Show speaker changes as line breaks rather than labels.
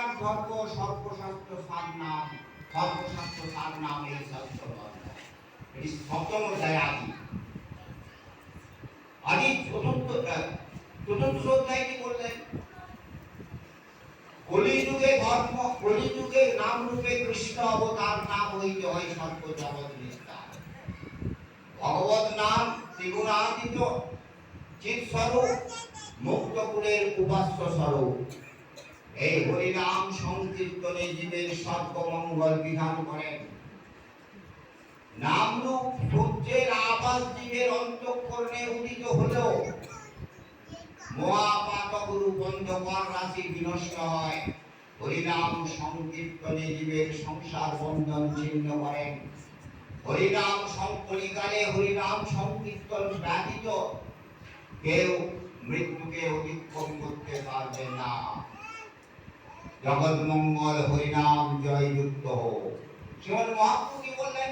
আর ধর্ম সর্বশাস্ত্র সার নাম, সর্বশাস্ত্র সার নাম এই শাস্ত্র এটি সপ্তম অধ্যায় আদি চতুর্থ অধ্যায় কি বললেন? কলিযুগে ধর্ম, কলিযুগে নাম রূপে কৃষ্ণ অবতার নাম হইতে হয় সর্ব জগৎ নিস্তার। ভগবত নাম ত্রিগুণাতীত চিৎ স্বরূপ, মুক্তকুলের উপাস্য স্বরূপ। এই হরিনাম সংকীর্তনে জীবের সর্বমঙ্গল বিধান করেন। নামরূপ সূর্যের আভাস জীবের অন্তঃকরণে উদিত হলেও মহাপাতক রূপ অন্ধকার রাশি বিনষ্ট হয়। হরিনাম সংকীর্তনে জীবের সংসার বন্ধন ছিন্ন করেন। হরিনাম কলিকালে হরিনাম সংকীর্তন ব্যতীত কেউ মৃত্যুকে অতিক্রম করতে পারবে না। জগৎ মঙ্গল হরিনাম জয় যুক্ত হোক। শ্রীমদ মহাপ্রভু কি বললেন?